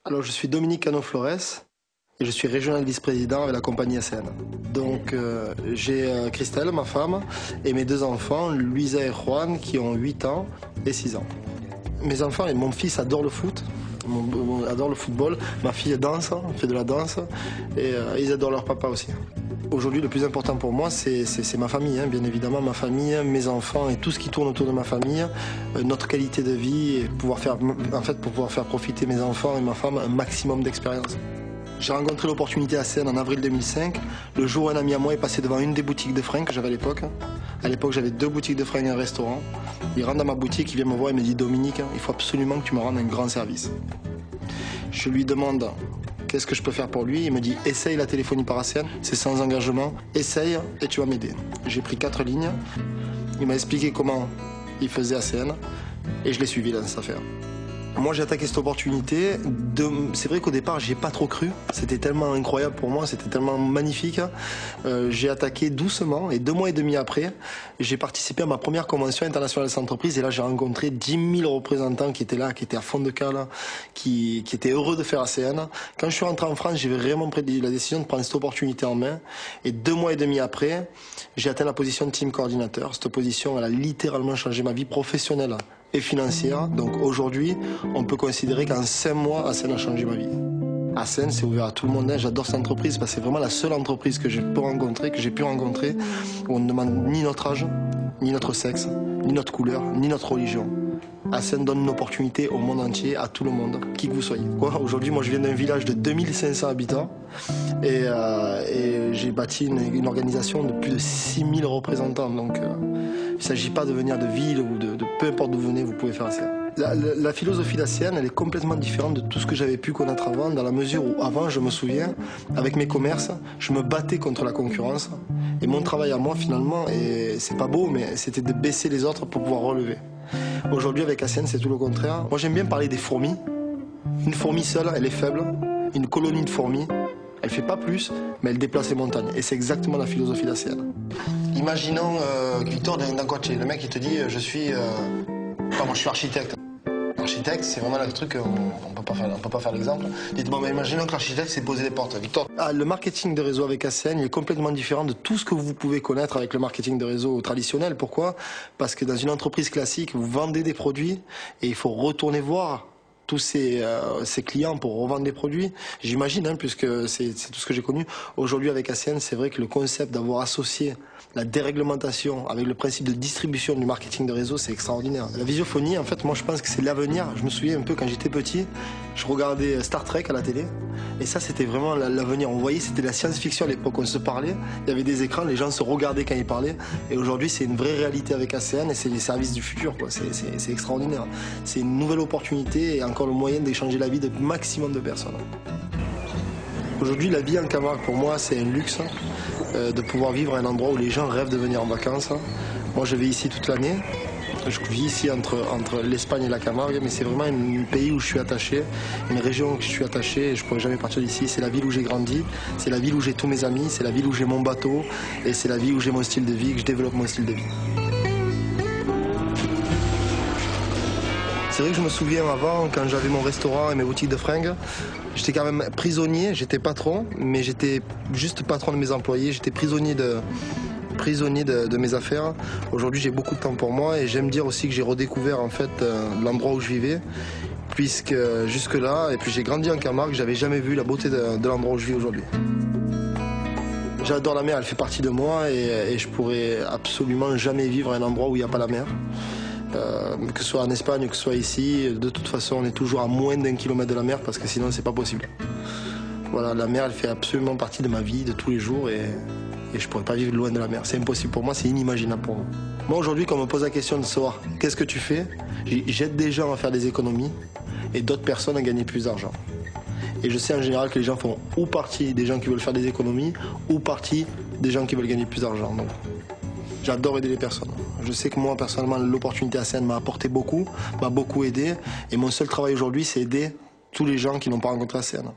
Alors, je suis Dominique Cano-Flores et je suis régional vice-président avec la compagnie ACN. Donc, j'ai Christelle, ma femme, et mes deux enfants, Luisa et Juan, qui ont 8 ans et 6 ans. Mes enfants et mon fils adorent le foot, adorent le football. Ma fille danse, fait de la danse, et ils adorent leur papa aussi. Aujourd'hui, le plus important pour moi, c'est ma famille, bien évidemment, ma famille, mes enfants et tout ce qui tourne autour de ma famille, notre qualité de vie, et pour pouvoir faire profiter mes enfants et ma femme un maximum d'expérience. J'ai rencontré l'opportunité à Seine en avril 2005, le jour où un ami à moi est passé devant une des boutiques de fringues que j'avais à l'époque. À l'époque, j'avais 2 boutiques de fringues et un restaurant. Il rentre dans ma boutique, il vient me voir et me dit « Dominique, il faut absolument que tu me rendes un grand service ». Je lui demande qu'est-ce que je peux faire pour lui. Il me dit « Essaye la téléphonie par ACN, c'est sans engagement, essaye et tu vas m'aider ». J'ai pris 4 lignes, il m'a expliqué comment il faisait ACN et je l'ai suivi dans cette affaire. Moi, j'ai attaqué cette opportunité. C'est vrai qu'au départ, j'y ai pas trop cru. C'était tellement incroyable pour moi, c'était tellement magnifique. J'ai attaqué doucement et 2 mois et demi après, j'ai participé à ma première convention internationale des entreprises et là, j'ai rencontré 10 000 représentants qui étaient là, qui étaient à fond de cale, qui étaient heureux de faire ACN. Quand je suis rentré en France, j'ai vraiment pris la décision de prendre cette opportunité en main et 2 mois et demi après, j'ai atteint la position de team coordinateur. Cette position, elle a littéralement changé ma vie professionnelle et financière. Donc aujourd'hui, on peut considérer qu'en 5 mois, ACN a changé ma vie. ACN, c'est ouvert à tout le monde. J'adore cette entreprise parce que c'est vraiment la seule entreprise que j'ai pu rencontrer, où on ne demande ni notre âge, ni notre sexe, ni notre couleur, ni notre religion. ACN donne une opportunité au monde entier, à tout le monde, qui que vous soyez. Aujourd'hui, moi, je viens d'un village de 2500 habitants et j'ai bâti une organisation de plus de 6000 représentants. Donc, il ne s'agit pas de venir de ville ou de peu importe d'où vous venez, vous pouvez faire ACN. La philosophie d'ACN, elle est complètement différente de tout ce que j'avais pu connaître avant, dans la mesure où avant, je me souviens, avec mes commerces, je me battais contre la concurrence. Et mon travail à moi, finalement, et c'est pas beau, mais c'était de baisser les autres pour pouvoir relever. Aujourd'hui, avec ACN, c'est tout le contraire. Moi, j'aime bien parler des fourmis. Une fourmi seule, elle est faible. Une colonie de fourmis, elle fait pas plus, mais elle déplace les montagnes. Et c'est exactement la philosophie d'ACN. Imaginons Victor d'Ancoache. Le mec, il te dit, je suis architecte. L'architecte, c'est vraiment le truc, on peut pas faire l'exemple. Dites, bon, mais imaginons que l'architecte, c'est poser les portes. Victor. Le marketing de réseau avec ACN, il est complètement différent de tout ce que vous pouvez connaître avec le marketing de réseau traditionnel. Pourquoi? Parce que dans une entreprise classique, vous vendez des produits et il faut retourner voir tous ces clients pour revendre des produits. J'imagine, puisque c'est tout ce que j'ai connu. Aujourd'hui, avec ACN, c'est vrai que le concept d'avoir associé la déréglementation avec le principe de distribution du marketing de réseau, c'est extraordinaire. La visiophonie, en fait, moi, je pense que c'est l'avenir. Je me souviens un peu quand j'étais petit, je regardais Star Trek à la télé. Et ça, c'était vraiment l'avenir. On voyait, c'était la science-fiction à l'époque. On se parlait, il y avait des écrans, les gens se regardaient quand ils parlaient. Et aujourd'hui, c'est une vraie réalité avec ACN et c'est les services du futur, quoi. C'est extraordinaire. C'est une nouvelle opportunité et encore le moyen d'échanger la vie de maximum de personnes. Aujourd'hui, la vie en Camargue, pour moi, c'est un luxe de pouvoir vivre à un endroit où les gens rêvent de venir en vacances. Moi, je vis ici toute l'année. Je vis ici entre l'Espagne et la Camargue, mais c'est vraiment un pays où je suis attaché, une région où je suis attaché et je ne pourrais jamais partir d'ici. C'est la ville où j'ai grandi, c'est la ville où j'ai tous mes amis, c'est la ville où j'ai mon bateau et c'est la ville où j'ai mon style de vie, que je développe mon style de vie. C'est vrai que je me souviens avant, quand j'avais mon restaurant et mes boutiques de fringues, j'étais quand même prisonnier, j'étais patron, mais j'étais juste patron de mes employés, j'étais prisonnier de mes affaires. Aujourd'hui, j'ai beaucoup de temps pour moi et j'aime dire aussi que j'ai redécouvert en fait l'endroit où je vivais, puisque jusque-là, et puis j'ai grandi en Camargue, j'avais jamais vu la beauté de l'endroit où je vis aujourd'hui. J'adore la mer, elle fait partie de moi et je pourrais absolument jamais vivre à un endroit où il n'y a pas la mer. Que ce soit en Espagne, que ce soit ici, de toute façon, on est toujours à moins d'1 kilomètre de la mer parce que sinon, c'est pas possible. Voilà, la mer, elle fait absolument partie de ma vie de tous les jours et je pourrais pas vivre loin de la mer. C'est impossible pour moi, c'est inimaginable pour moi. Moi, aujourd'hui, quand on me pose la question de savoir qu'est-ce que tu fais, j'aide des gens à faire des économies et d'autres personnes à gagner plus d'argent. Et je sais en général que les gens font ou partie des gens qui veulent faire des économies ou partie des gens qui veulent gagner plus d'argent. Donc, j'adore aider les personnes. Je sais que moi, personnellement, l'opportunité ACN m'a apporté beaucoup, m'a beaucoup aidé. Et mon seul travail aujourd'hui, c'est aider tous les gens qui n'ont pas rencontré ACN.